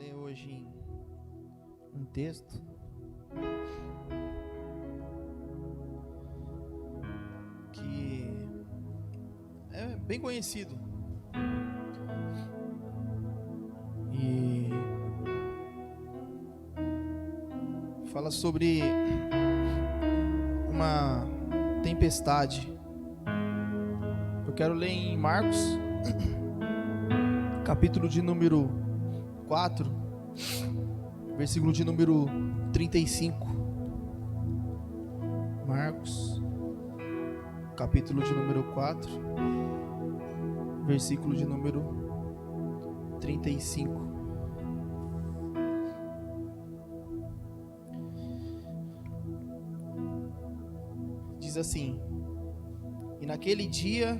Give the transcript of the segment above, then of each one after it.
ler hoje um texto que é bem conhecido e fala sobre uma tempestade. Eu quero ler em Marcos, capítulo de número 4, versículo de número 35. Marcos, capítulo de número 4, versículo de número 35. Diz assim: E naquele dia,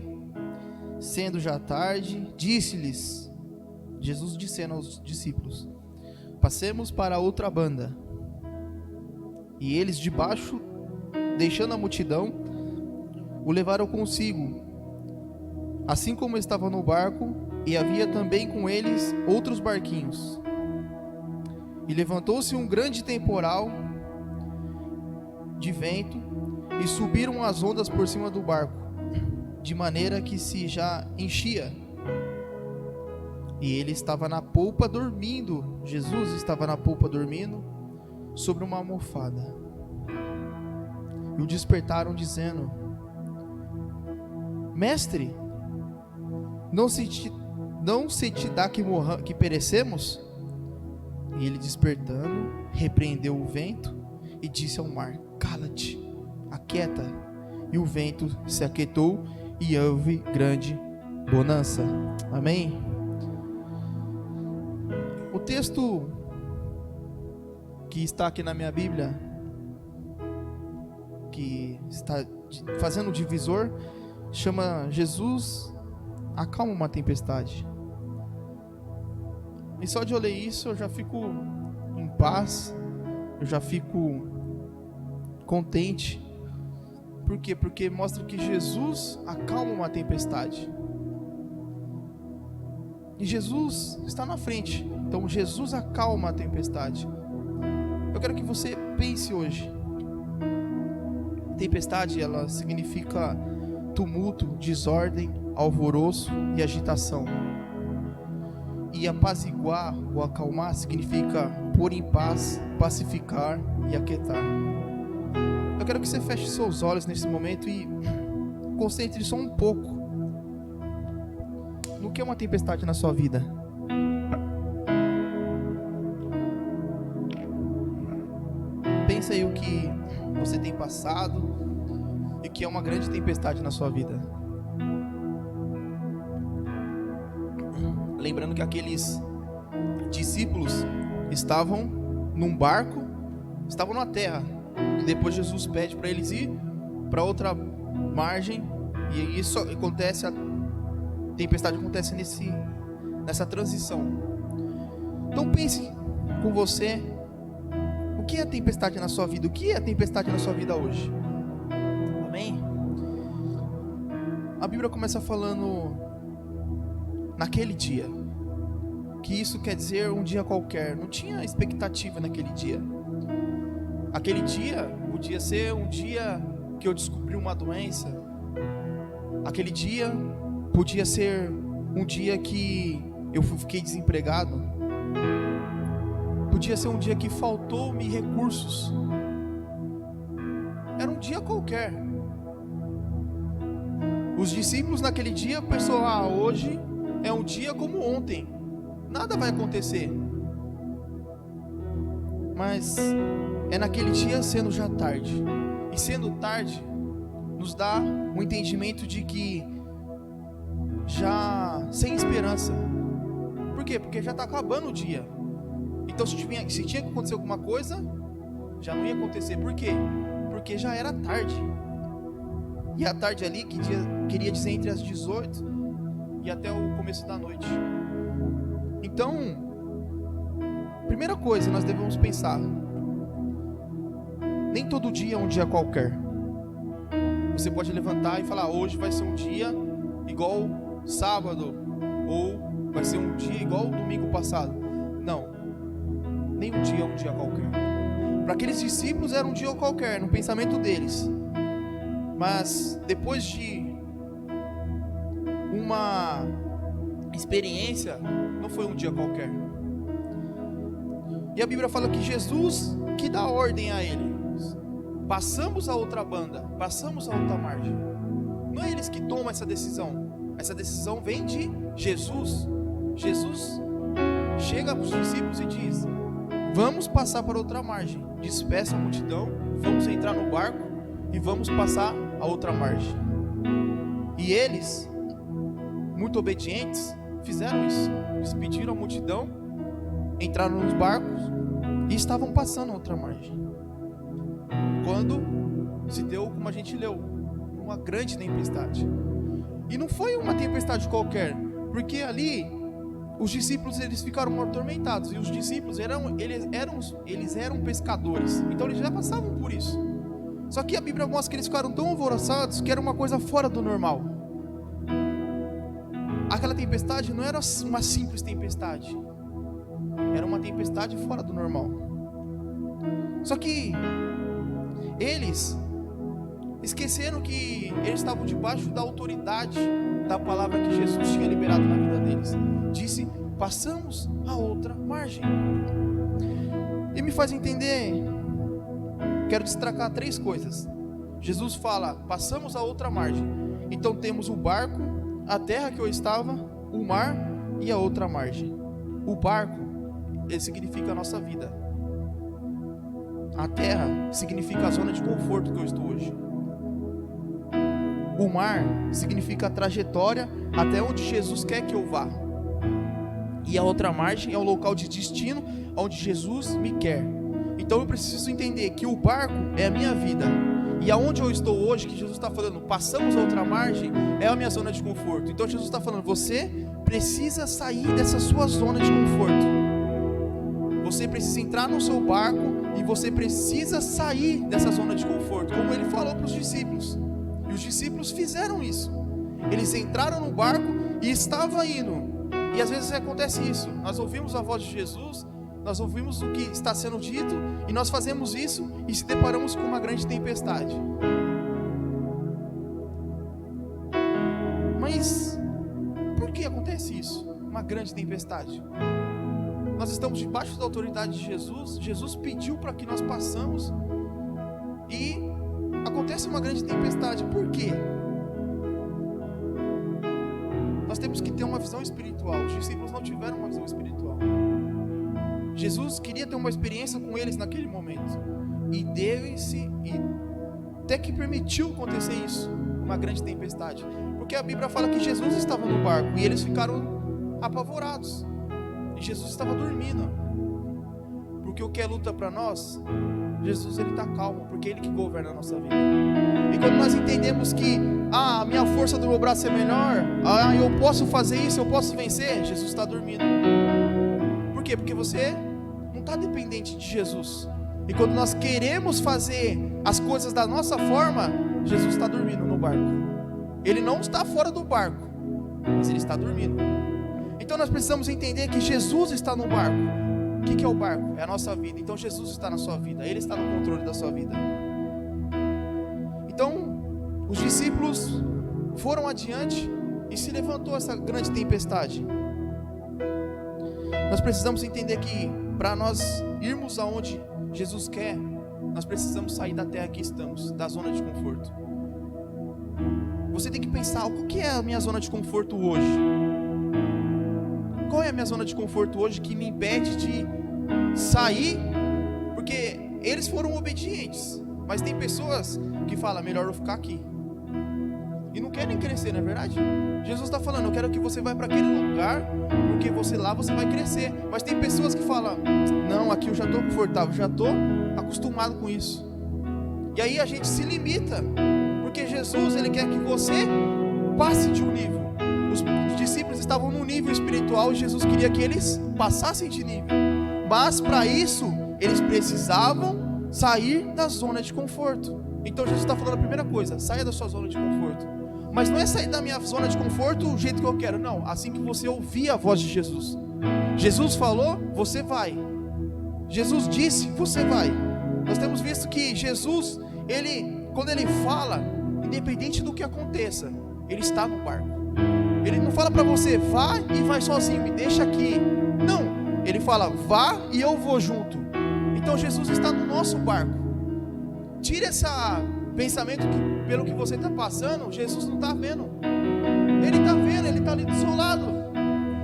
sendo já tarde, disse-lhes, Jesus dizendo aos discípulos: Passemos para outra banda. E eles debaixo, deixando a multidão, o levaram consigo, assim como estava no barco, e havia também com eles outros barquinhos. E levantou-se um grande temporal de vento, e subiram as ondas por cima do barco, de maneira que se já enchia. E ele estava na polpa dormindo, Jesus estava na polpa dormindo, sobre uma almofada. E o despertaram dizendo: Mestre, não se te dá que perecemos? E ele, despertando, repreendeu o vento e disse ao mar: Cala-te, aquieta. E o vento se aquietou e houve grande bonança. Amém? O texto que está aqui na minha Bíblia, que está fazendo o divisor, chama Jesus acalma uma tempestade. E só de eu ler isso eu já fico em paz, eu já fico contente. Por quê? Porque mostra que Jesus acalma uma tempestade. E Jesus está na frente. Então Jesus acalma a tempestade. Eu quero que você pense hoje. Tempestade, ela significa tumulto, desordem, alvoroço e agitação. E apaziguar ou acalmar significa pôr em paz, pacificar e aquietar. Eu quero que você feche seus olhos nesse momento e concentre só um pouco no que é uma tempestade na sua vida. Pensa aí o que você tem passado e que é uma grande tempestade na sua vida. Lembrando que aqueles discípulos estavam num barco, estavam na terra, e depois Jesus pede para eles ir para outra margem, e isso acontece, a tempestade acontece nessa transição. Então pense com você, o que é a tempestade na sua vida? O que é a tempestade na sua vida hoje? Amém? A Bíblia começa falando naquele dia, que isso quer dizer um dia qualquer. Não tinha expectativa naquele dia. Aquele dia podia ser um dia que eu descobri uma doença. Aquele dia podia ser um dia que eu fiquei desempregado. Podia ser um dia que faltou-me recursos. Era um dia qualquer. Os discípulos naquele dia pensaram: hoje é um dia como ontem, nada vai acontecer. Mas é naquele dia, sendo já tarde. E sendo tarde, nos dá um entendimento de que já sem esperança. Por quê? Porque já está acabando o dia. Então se tinha que acontecer alguma coisa, já não ia acontecer. Por quê? Porque já era tarde. E a tarde ali queria dizer entre as 18 e até o começo da noite. Então, primeira coisa, nós devemos pensar: nem todo dia é um dia qualquer. Você pode levantar e falar: hoje vai ser um dia igual sábado, ou vai ser um dia igual o domingo passado. Não, nenhum dia é um dia qualquer. Para aqueles discípulos era um dia qualquer, no pensamento deles. Mas depois de uma experiência, não foi um dia qualquer. E a Bíblia fala que Jesus que dá ordem a eles. Passamos a outra banda, passamos a outra margem. Não é eles que tomam essa decisão. Essa decisão vem de Jesus. Jesus chega para os discípulos e diz: vamos passar para outra margem. Despeça a multidão, vamos entrar no barco e vamos passar a outra margem. E eles, muito obedientes, fizeram isso. Eles pediram a multidão, entraram nos barcos e estavam passando a outra margem. Quando se deu, como a gente leu, uma grande tempestade. E não foi uma tempestade qualquer, porque ali os discípulos eles ficaram atormentados. E os discípulos eles eram pescadores, então eles já passavam por isso. Só que a Bíblia mostra que eles ficaram tão alvoroçados que era uma coisa fora do normal. Aquela tempestade não era uma simples tempestade, era uma tempestade fora do normal. Só que eles esqueceram que eles estavam debaixo da autoridade da palavra que Jesus tinha liberado na vida deles. Disse: passamos a outra margem. E me faz entender, quero destacar 3 coisas. Jesus fala: passamos a outra margem. Então temos o barco, a terra que eu estava, o mar e a outra margem. O barco, ele significa a nossa vida. A terra significa a zona de conforto que eu estou hoje. O mar significa a trajetória até onde Jesus quer que eu vá. E a outra margem é o local de destino onde Jesus me quer. Então eu preciso entender que o barco é a minha vida. E aonde eu estou hoje, que Jesus está falando, passamos a outra margem, é a minha zona de conforto. Então Jesus está falando, você precisa sair dessa sua zona de conforto. Você precisa entrar no seu barco e você precisa sair dessa zona de conforto, como ele falou para os discípulos. E os discípulos fizeram isso. Eles entraram no barco e estavam indo. E às vezes acontece isso. Nós ouvimos a voz de Jesus, nós ouvimos o que está sendo dito, e nós fazemos isso e se deparamos com uma grande tempestade. Mas por que acontece isso? Uma grande tempestade. Nós estamos debaixo da autoridade de Jesus. Jesus pediu para que nós passamos e acontece uma grande tempestade. Por quê? Nós temos que ter uma visão espiritual. Os discípulos não tiveram uma visão espiritual. Jesus queria ter uma experiência com eles naquele momento, e deu-se, e até que permitiu acontecer isso, uma grande tempestade, porque a Bíblia fala que Jesus estava no barco e eles ficaram apavorados, e Jesus estava dormindo, porque o que é luta para nós, Jesus ele está calmo, porque ele que governa a nossa vida. E quando nós entendemos que a minha força do meu braço é melhor, eu posso fazer isso, eu posso vencer, Jesus está dormindo. Por quê? Porque você não está dependente de Jesus. E quando nós queremos fazer as coisas da nossa forma, Jesus está dormindo no barco. Ele não está fora do barco, mas ele está dormindo. Então nós precisamos entender que Jesus está no barco. O que é o barco? É a nossa vida. Então Jesus está na sua vida, ele está no controle da sua vida. Então os discípulos foram adiante e se levantou essa grande tempestade. Nós precisamos entender que para nós irmos aonde Jesus quer, nós precisamos sair da terra que estamos, da zona de conforto. Você tem que pensar, o que é a minha zona de conforto hoje? Qual é a minha zona de conforto hoje que me impede de sair? Porque eles foram obedientes, mas tem pessoas que falam, melhor eu ficar aqui. E não querem crescer, não é verdade? Jesus está falando, eu quero que você vá para aquele lugar, porque lá você vai crescer. Mas tem pessoas que falam, não, aqui eu já estou confortável, já estou acostumado com isso. E aí a gente se limita, porque Jesus ele quer que você passe de um nível. Os discípulos estavam num nível espiritual e Jesus queria que eles passassem de nível. Mas para isso, eles precisavam sair da zona de conforto. Então Jesus está falando a primeira coisa, saia da sua zona de conforto. Mas não é sair da minha zona de conforto do jeito que eu quero, não. Assim que você ouvir a voz de Jesus. Jesus falou, você vai. Jesus disse, você vai. Nós temos visto que Jesus, quando ele fala, independente do que aconteça, ele está no barco. Ele não fala para você, vá e vai sozinho, me deixa aqui. Não, ele fala, vá e eu vou junto. Então Jesus está no nosso barco. Tira esse pensamento que pelo que você está passando, Jesus não está vendo. Ele está vendo, ele está ali do seu lado.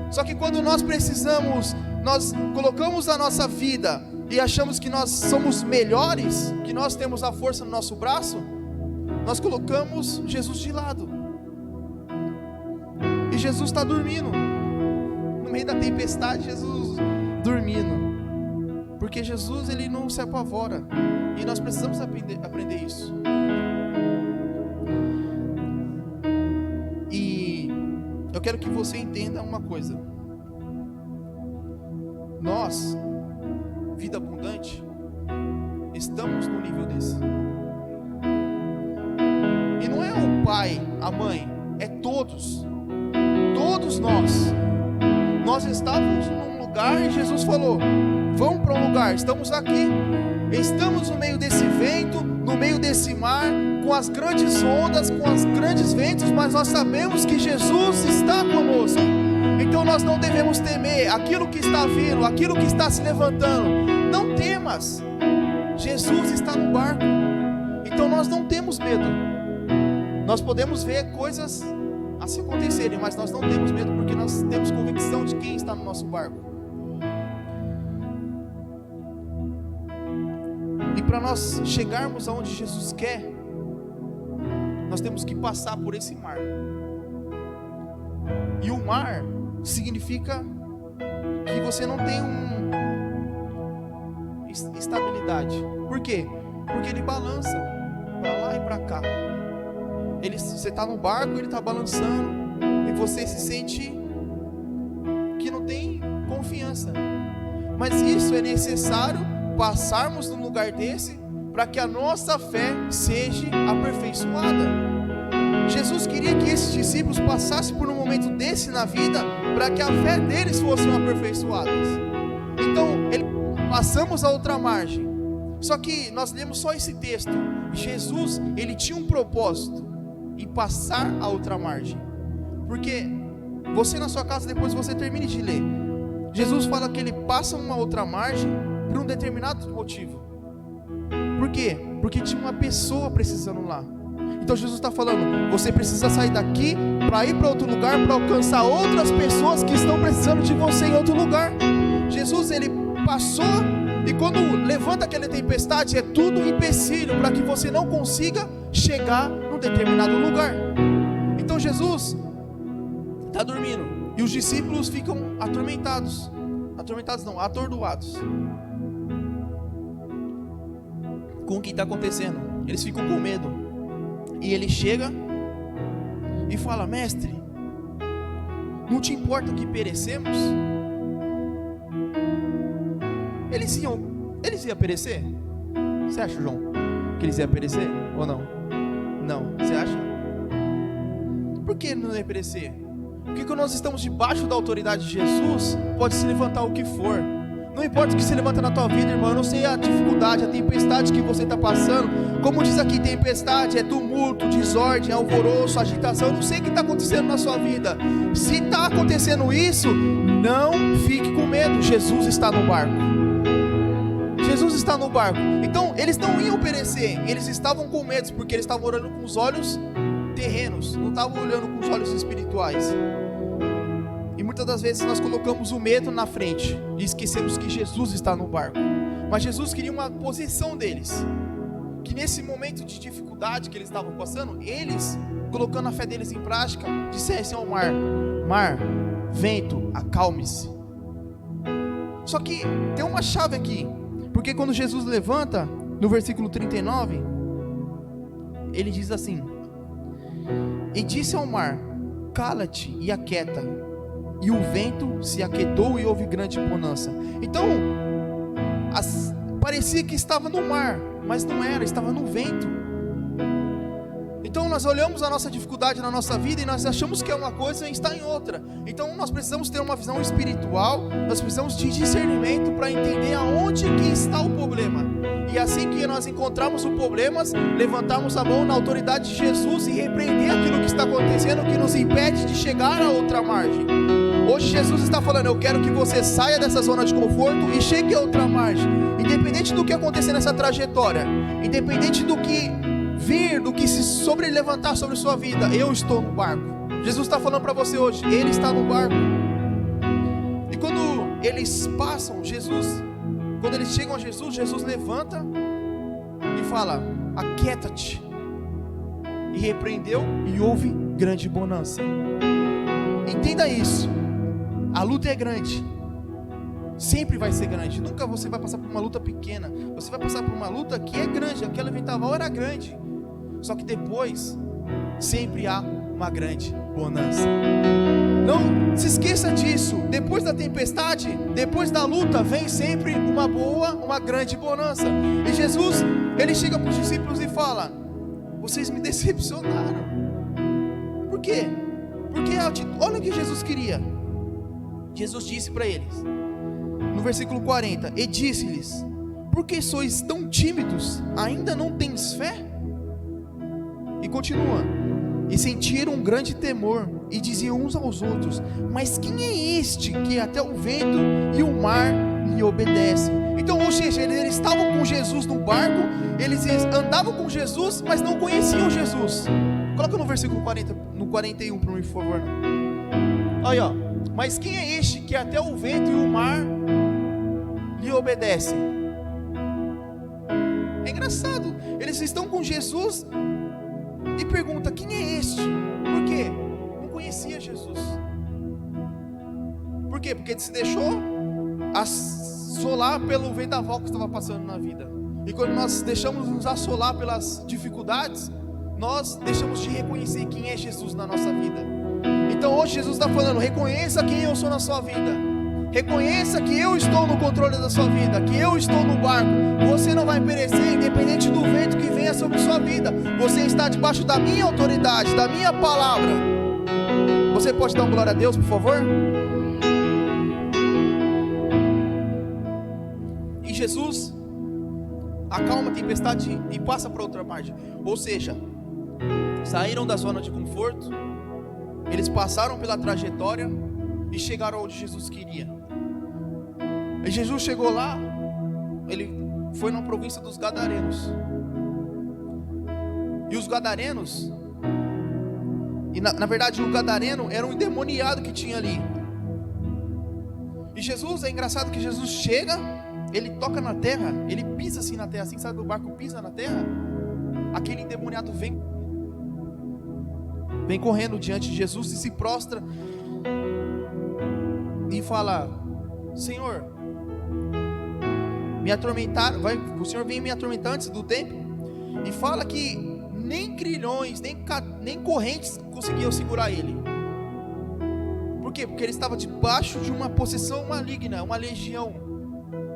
Só que quando nós precisamos, nós colocamos a nossa vida e achamos que nós somos melhores, que nós temos a força no nosso braço, nós colocamos Jesus de lado. E Jesus está dormindo. No meio da tempestade, Jesus dormindo. Porque Jesus, ele não se apavora. E nós precisamos aprender isso. E eu quero que você entenda uma coisa. Nós, vida abundante, estamos no nível desse. E não é o pai, a mãe, é todos. Todos nós. Nós estávamos num lugar e Jesus falou, vamos para um lugar, estamos aqui. Estamos no meio desse vento, no meio desse mar, com as grandes ondas, com os grandes ventos, mas nós sabemos que Jesus está conosco. Então nós não devemos temer aquilo que está vindo, aquilo que está se levantando. Não temas, Jesus está no barco. Então nós não temos medo. Nós podemos ver coisas assim acontecerem, mas nós não temos medo, porque nós temos convicção de quem está no nosso barco. E para nós chegarmos aonde Jesus quer, nós temos que passar por esse mar. E o mar significa que você não tem estabilidade. Por quê? Porque ele balança para lá e para cá. Você está no barco, ele está balançando, e você se sente que não tem confiança. Mas isso é necessário passarmos num lugar desse para que a nossa fé seja aperfeiçoada. Jesus queria que esses discípulos passassem por um momento desse na vida para que a fé deles fosse aperfeiçoada. Então, passamos a outra margem. Só que nós lemos só esse texto. Jesus, ele tinha um propósito em passar a outra margem. Porque você na sua casa, depois você termine de ler, Jesus fala que ele passa uma outra margem por um determinado motivo. Por quê? Porque tinha uma pessoa precisando lá. Então Jesus está falando, você precisa sair daqui para ir para outro lugar, para alcançar outras pessoas que estão precisando de você em outro lugar. Jesus, ele passou, e quando levanta aquela tempestade, é tudo empecilho para que você não consiga chegar num determinado lugar. Então Jesus está dormindo, e os discípulos ficam atormentados. Atordoados com o que está acontecendo. Eles ficam com medo. E ele chega e fala, mestre, não te importa que perecemos? Eles iam perecer? Você acha, João, que eles iam perecer ou não? Não, você acha? Por que não ia perecer? Porque quando nós estamos debaixo da autoridade de Jesus, pode se levantar o que for. Não importa o que se levanta na tua vida, irmão. Eu não sei a dificuldade, a tempestade que você está passando. Como diz aqui, tempestade é tumulto, desordem, alvoroço, agitação. Eu não sei o que está acontecendo na sua vida. Se está acontecendo isso, não fique com medo. Jesus está no barco. Jesus está no barco. Então eles não iam perecer. Eles estavam com medo, porque eles estavam olhando com os olhos terrenos, não estavam olhando com os olhos espirituais. E muitas das vezes nós colocamos o medo na frente e esquecemos que Jesus está no barco. Mas Jesus queria uma posição deles, que nesse momento de dificuldade que eles estavam passando, eles, colocando a fé deles em prática, dissessem ao mar: mar, vento, acalme-se. Só que tem uma chave aqui, porque quando Jesus levanta, no versículo 39, ele diz assim: e disse ao mar: cala-te e aquieta. E o vento se aquietou e houve grande bonança. Então, parecia que estava no mar, mas não era, estava no vento. Então nós olhamos a nossa dificuldade na nossa vida e nós achamos que é uma coisa e está em outra. Então nós precisamos ter uma visão espiritual, nós precisamos de discernimento para entender aonde que está o problema. E assim que nós encontrarmos o problema, levantarmos a mão na autoridade de Jesus e repreender aquilo que está acontecendo, que nos impede de chegar a outra margem. Hoje Jesus está falando, eu quero que você saia dessa zona de conforto e chegue a outra margem. Independente do que acontecer nessa trajetória, independente do que vir, do que se sobrelevantar sobre sua vida, eu estou no barco. Jesus está falando para você hoje, Ele está no barco. E quando eles passam, quando eles chegam a Jesus, Jesus levanta e fala, aquieta-te. E repreendeu e houve grande bonança. Entenda isso, a luta é grande, sempre vai ser grande, nunca você vai passar por uma luta pequena, você vai passar por uma luta que é grande, aquele vendaval era grande, só que depois, sempre há uma grande bonança. Não se esqueça disso, depois da tempestade, depois da luta, vem sempre uma grande bonança. E Jesus, Ele chega para os discípulos e fala, vocês me decepcionaram. Por quê? Porque olha o que Jesus queria. Jesus disse para eles, no versículo 40, e disse-lhes, por que sois tão tímidos? Ainda não tens fé? E continua, e sentiram um grande temor, e diziam uns aos outros, mas quem é este que até o vento e o mar lhe obedecem? Então, ou seja, eles estavam com Jesus no barco, eles andavam com Jesus, mas não conheciam Jesus. Coloca no versículo 40, no 41 para mim, por favor. Aí, ó. Mas quem é este que até o vento e o mar lhe obedecem? É engraçado. Eles estão com Jesus e perguntam, quem é este? Por quê? Não conhecia Jesus. Por quê? Porque ele se deixou assolar pelo vendaval que estava passando na vida. E quando nós deixamos nos assolar pelas dificuldades, nós deixamos de reconhecer quem é Jesus na nossa vida. Então hoje Jesus está falando, reconheça quem eu sou na sua vida, reconheça que eu estou no controle da sua vida, que eu estou no barco. Você não vai perecer independente do vento que venha sobre sua vida. Você está debaixo da minha autoridade, da minha palavra. Você pode dar uma glória a Deus, por favor? E Jesus acalma a tempestade e passa para outra margem. Ou seja, saíram da zona de conforto, eles passaram pela trajetória e chegaram onde Jesus queria. E Jesus chegou lá, ele foi na província dos Gadarenos. E os Gadarenos, e na verdade o Gadareno era um endemoniado que tinha ali. E Jesus, é engraçado que Jesus chega, ele toca na terra, ele pisa assim na terra, assim, sabe, o barco pisa na terra, aquele endemoniado vem correndo diante de Jesus e se prostra e fala, Senhor, me atormentaram, o Senhor vem me atormentar antes do tempo. E fala que nem grilhões, nem correntes conseguiam segurar ele. Por quê? Porque ele estava debaixo de uma possessão maligna, uma legião.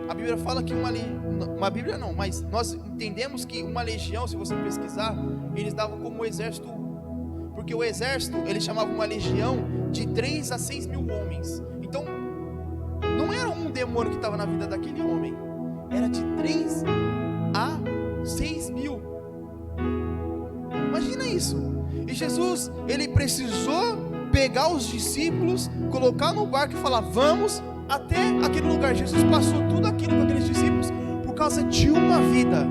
A Bíblia fala que uma Bíblia não, mas nós entendemos que uma legião, se você pesquisar, eles davam como exército. Porque o exército, ele chamava uma legião de 3 a 6 mil homens. Então, não era um demônio que estava na vida daquele homem, era de 3 a 6 mil. Imagina isso. E Jesus, ele precisou pegar os discípulos, colocar no barco e falar, vamos até aquele lugar. Jesus passou tudo aquilo com aqueles discípulos por causa de uma vida.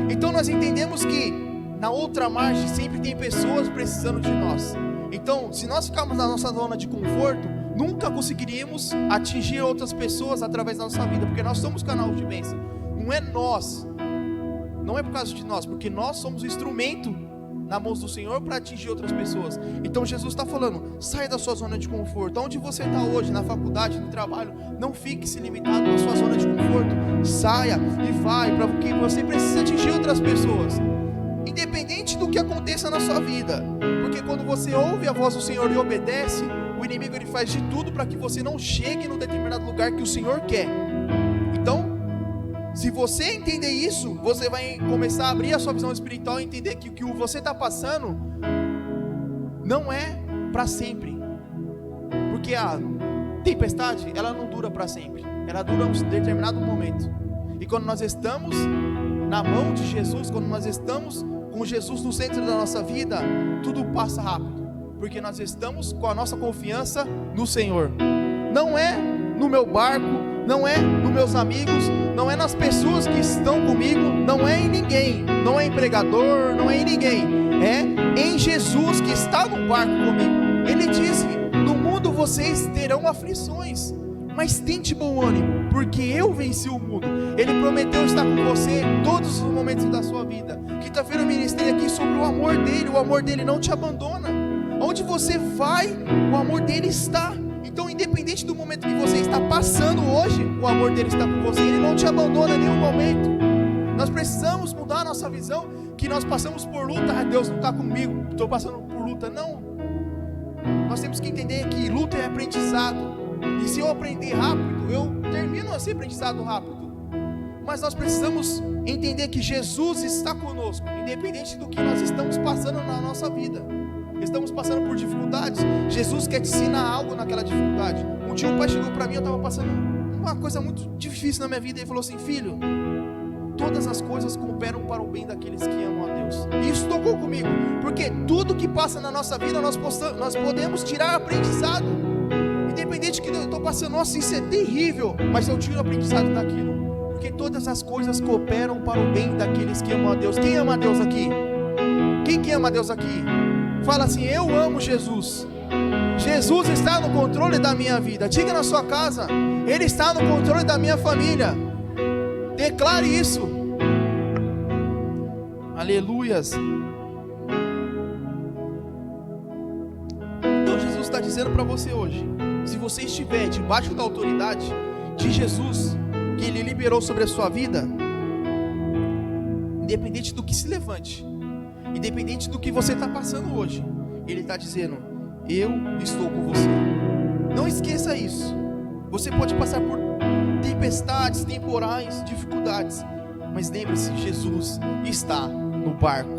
Então nós entendemos que na outra margem sempre tem pessoas precisando de nós. Então, se nós ficarmos na nossa zona de conforto, nunca conseguiríamos atingir outras pessoas através da nossa vida, porque nós somos canal de bênção. Não é nós, não é por causa de nós, porque nós somos o instrumento na mão do Senhor para atingir outras pessoas. Então Jesus está falando, sai da sua zona de conforto. Onde você está hoje, na faculdade, no trabalho, não fique se limitado na sua zona de conforto. Saia e vai, para que você precisa atingir outras pessoas, independente do que aconteça na sua vida. Porque quando você ouve a voz do Senhor e obedece, o inimigo ele faz de tudo para que você não chegue no determinado lugar que o Senhor quer. Então, Se você entender isso, você vai começar a abrir a sua visão espiritual e entender que o que você está passando não é para sempre. Porque a tempestade, ela não dura para sempre. Ela dura um determinado momento. E quando nós estamos na mão de Jesus, quando nós estamos com Jesus no centro da nossa vida, tudo passa rápido. Porque nós estamos com a nossa confiança no Senhor. Não é no meu barco, não é nos meus amigos, não é nas pessoas que estão comigo, não é em ninguém, não é em pregador, não é em ninguém, é em Jesus que está no barco comigo. Ele disse: no mundo vocês terão aflições, mas tente bom ânimo, porque eu venci o mundo. Ele prometeu estar com você em todos os momentos da sua vida. Quinta-feira eu ministrei aqui sobre o amor dele não te abandona. Onde você vai, o amor dele está. Então, independente do momento que você está passando hoje, o amor dele está com você. Ele não te abandona em nenhum momento. Nós precisamos mudar a nossa visão, que nós passamos por luta. Ah, Deus não está comigo, estou passando por luta. Não. Nós temos que entender que luta é aprendizado. E se eu aprender rápido, eu termino esse aprendizado rápido. Mas nós precisamos entender que Jesus está conosco, independente do que nós estamos passando na nossa vida. Estamos passando por dificuldades. Jesus quer te ensinar algo naquela dificuldade. Um dia um pai chegou para mim, eu estava passando uma coisa muito difícil na minha vida. Ele falou assim: filho, todas as coisas cooperam para o bem daqueles que amam a Deus. E isso tocou comigo, porque tudo que passa na nossa vida nós podemos tirar aprendizado. Independente que eu estou passando, nossa, isso é terrível, mas eu tiro aprendizado daquilo, porque todas as coisas cooperam para o bem daqueles que amam a Deus. Quem ama a Deus aqui? Quem que ama a Deus aqui? Fala assim: eu amo Jesus. Jesus está no controle da minha vida. Diga na sua casa: Ele está no controle da minha família. Declare isso. Aleluias. Então Jesus está dizendo para você hoje: se você estiver debaixo da autoridade de Jesus, que Ele liberou sobre a sua vida, independente do que se levante, independente do que você está passando hoje, Ele está dizendo: eu estou com você. Não esqueça isso. Você pode passar por tempestades, temporais, dificuldades, mas lembre-se, Jesus está no barco.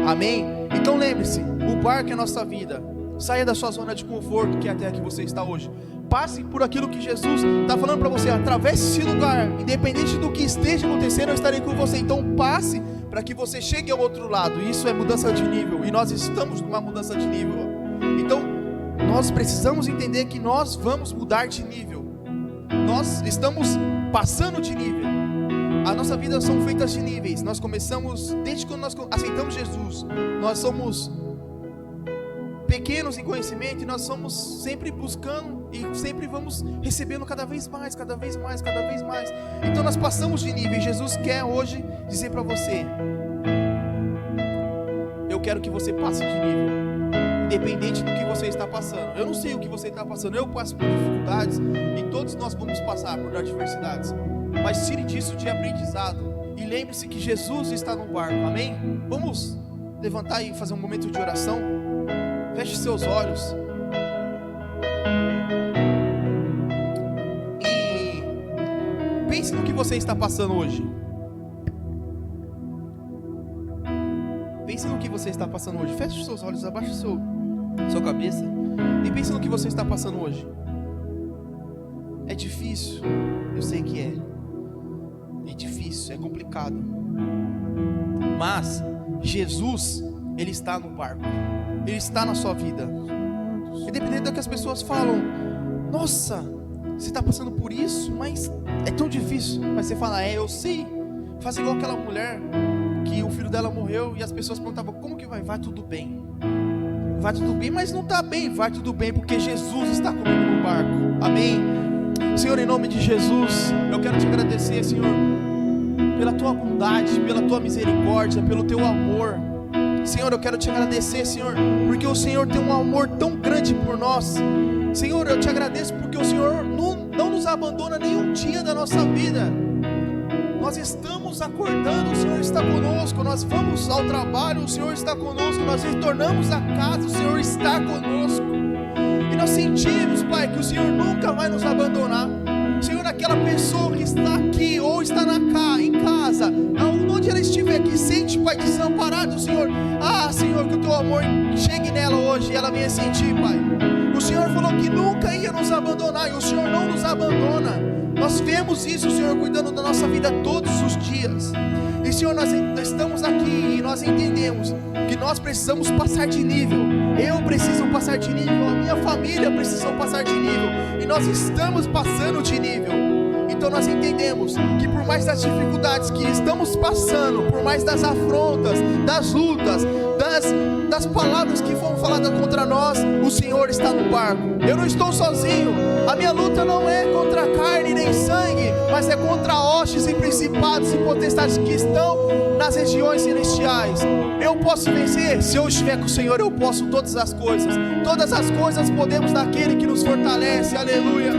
Amém? Então lembre-se, o barco é a nossa vida. Saia da sua zona de conforto, que é até que você está hoje. Passe por aquilo que Jesus está falando para você. Atravesse esse lugar, independente do que esteja acontecendo, eu estarei com você. Então passe para que você chegue ao outro lado. Isso é mudança de nível, e nós estamos numa mudança de nível. Então nós precisamos entender que nós vamos mudar de nível. Nós estamos passando de nível. A nossa vida são feitas de níveis. Nós começamos, desde quando nós aceitamos Jesus, nós somos pequenos em conhecimento, e nós somos sempre buscando e sempre vamos recebendo cada vez mais, cada vez mais, cada vez mais. Então nós passamos de nível. Jesus quer hoje dizer para você: eu quero que você passe de nível, independente do que você está passando. Eu não sei o que você está passando, eu passo por dificuldades, e todos nós vamos passar por adversidades, mas tire disso de aprendizado, e lembre-se que Jesus está no barco. Amém? Vamos levantar e fazer um momento de oração. Feche seus olhos e pense no que você está passando hoje. Pense no que você está passando hoje. Feche os seus olhos, abaixe sua cabeça e pense no que você está passando hoje. É difícil, eu sei que é. É difícil, é complicado. Mas Jesus, Ele está no barco. Ele está na sua vida. Independente do que as pessoas falam: nossa, você está passando por isso, mas é tão difícil. Mas você fala: eu sei. Faz igual aquela mulher que o filho dela morreu, e as pessoas perguntavam: como que vai? Vai tudo bem. Vai tudo bem, mas não está bem. Vai tudo bem, porque Jesus está comigo no barco. Amém? Senhor, em nome de Jesus, eu quero te agradecer, Senhor, pela tua bondade, pela tua misericórdia, pelo teu amor. Senhor, eu quero te agradecer, Senhor, porque o Senhor tem um amor tão grande por nós. Senhor, eu te agradeço porque o Senhor não nos abandona nenhum dia da nossa vida. Nós estamos acordando, o Senhor está conosco. Nós vamos ao trabalho, o Senhor está conosco. Nós retornamos a casa, o Senhor está conosco. E nós sentimos, Pai, que o Senhor nunca vai nos abandonar. Senhor, naquela pessoa que está aqui ou está em casa, onde ela estiver, que sente, Pai, desamparado, Senhor. Senhor, que o teu amor chegue nela hoje e ela venha sentir, Pai. O Senhor falou que nunca ia nos abandonar, e o Senhor não nos abandona. Nós vemos isso, Senhor, cuidando da nossa vida todos os dias. E, Senhor, nós estamos aqui e nós entendemos que nós precisamos passar de nível. Eu preciso passar de nível, a minha família precisa passar de nível, e nós estamos passando de nível. Então nós entendemos que por mais das dificuldades que estamos passando, por mais das afrontas, das lutas, das palavras que foram faladas contra nós, o Senhor está no barco. Eu não estou sozinho. A minha luta não é contra carne nem sangue, mas é contra hostes e principados e potestades que estão nas regiões celestiais. Eu posso vencer se eu estiver com o Senhor. Eu posso todas as coisas. Todas as coisas podemos naquele que nos fortalece. Aleluia.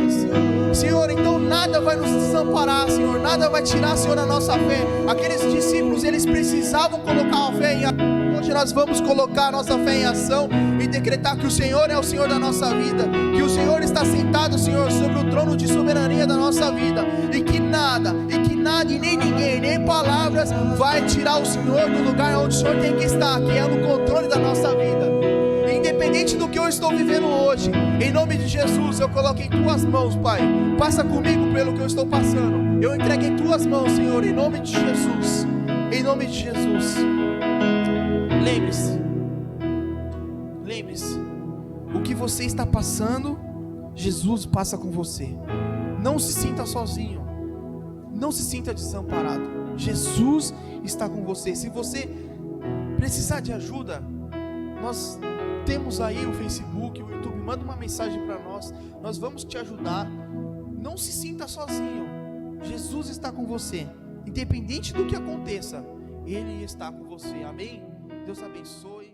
Senhor, então nada vai nos desamparar, Senhor. Nada vai tirar, Senhor, a nossa fé. Aqueles discípulos, eles precisavam colocar a fé em ação. Hoje nós vamos colocar a nossa fé em ação e decretar que o Senhor é o Senhor da nossa vida, que o Senhor está sentado, Senhor, sobre o trono de soberania da nossa vida, e que nada, e nem ninguém, nem palavras vai tirar o Senhor do lugar onde o Senhor tem que estar, que é no controle da nossa vida. Independente do que eu estou vivendo hoje, em nome de Jesus, eu coloco em tuas mãos, Pai. Passa comigo pelo que eu estou passando. Eu entrego em tuas mãos, Senhor, em nome de Jesus. Em nome de Jesus. Lembre-se, o que você está passando, Jesus passa com você. Não se sinta sozinho, não se sinta desamparado. Jesus está com você. Se você precisar de ajuda, nós temos aí o Facebook, o YouTube. Manda uma mensagem para nós, nós vamos te ajudar. Não se sinta sozinho. Jesus está com você, independente do que aconteça, Ele está com você. Amém? Deus abençoe.